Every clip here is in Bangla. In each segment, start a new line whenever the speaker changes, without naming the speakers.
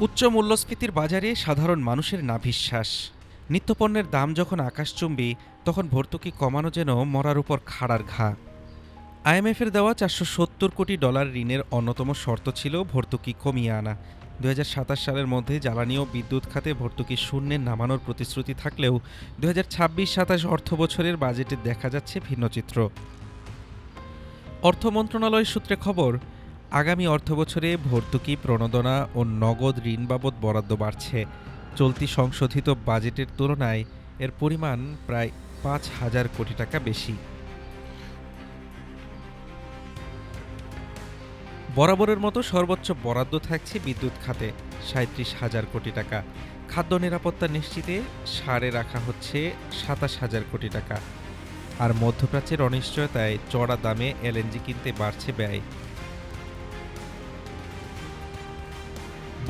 উচ্চ মূল্যস্ফীতির বাজারে সাধারণ মানুষের নাভিশ্বাস। নিত্যপণ্যের দাম যখন আকাশচুম্বী, তখন ভর্তুকি কমানো যেন মরার উপর খাড়ার ঘা। আইএমএফের দেওয়া $470 কোটি ঋণের অন্যতম শর্ত ছিল ভর্তুকি কমিয়ে আনা। ২০২৭ সালের মধ্যে জ্বালানি ও বিদ্যুৎ খাতে ভর্তুকি শূন্যে নামানোর প্রতিশ্রুতি থাকলেও ২০২৬-২৭ অর্থবছরের বাজেটে দেখা যাচ্ছে ভিন্ন চিত্র। অর্থ মন্ত্রণালয় সূত্রে খবর, আগামী অর্থবছরে ভর্তুকি প্রণোদনা ও নগদ ঋণ বাবদ বরাদ্দ বাড়ছে। চলতি সংশোধিত বাজেটের তুলনায় এর পরিমাণ প্রায় ৫,০০০ কোটি টাকা বেশি। বরাবরের মতো সর্বোচ্চ বরাদ্দ থাকছে বিদ্যুৎ খাতে ৩৭,০০০ কোটি টাকা। খাদ্য নিরাপত্তা নিশ্চিতে সারে রাখা হচ্ছে ২৭,০০০ কোটি টাকা। আর মধ্যপ্রাচ্যের অনিশ্চয়তায় চড়া দামে এলএনজি কিনতে বাড়ছে ব্যয়।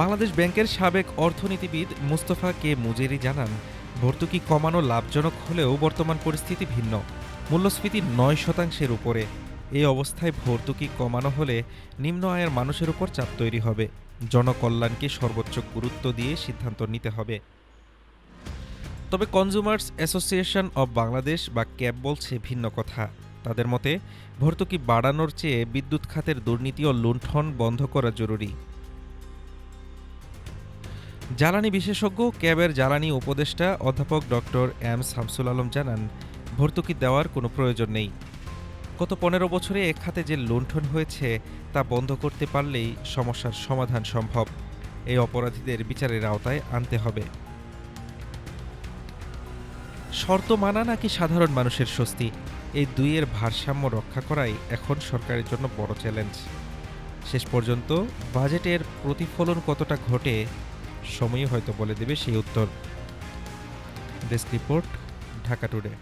বাংলাদেশ ব্যাংকের সাবেক অর্থনীতিবিদ মুস্তফা কে মুজেরি জানান, ভর্তুকি কমানো লাভজনক হলেও বর্তমান পরিস্থিতি ভিন্ন। মূল্যস্ফীতি ৯% উপরে। এই অবস্থায় ভর্তুকি কমানো হলে নিম্ন আয়ের মানুষের উপর চাপ তৈরি হবে। জনকল্যাণকে সর্বোচ্চ গুরুত্ব দিয়ে সিদ্ধান্ত নিতে হবে। তবে কনজুমার্স অ্যাসোসিয়েশন অব বাংলাদেশ বা ক্যাব বলছে ভিন্ন কথা। তাদের মতে, ভর্তুকি বাড়ানোর চেয়ে বিদ্যুৎ খাতের দুর্নীতি ও লুণ্ঠন বন্ধ করা জরুরি। জ্বালানি বিশেষজ্ঞ ক্যাবের জ্বালানি উপদেষ্টা অধ্যাপক ডক্টর এম শামসুল আলম জানান, ভর্তুকি দেওয়ার কোনো প্রয়োজন নেই। গত ১৫ বছরে এ খাতে যে লুণ্ঠন হয়েছে তা বন্ধ করতে পারলেই সমস্যার সমাধান সম্ভব। এই অপরাধীদের বিচারের আওতায় আনতে হবে। শর্ত মানা নাকি সাধারণ মানুষের স্বস্তি, এই দুইয়ের ভারসাম্য রক্ষা করাই এখন সরকারের জন্য বড় চ্যালেঞ্জ। শেষ পর্যন্ত বাজেটের প্রতিফলন কতটা ঘটে, সময়ই হয়তো বলে দেবে সেই উত্তর। Desk report, Dhaka today.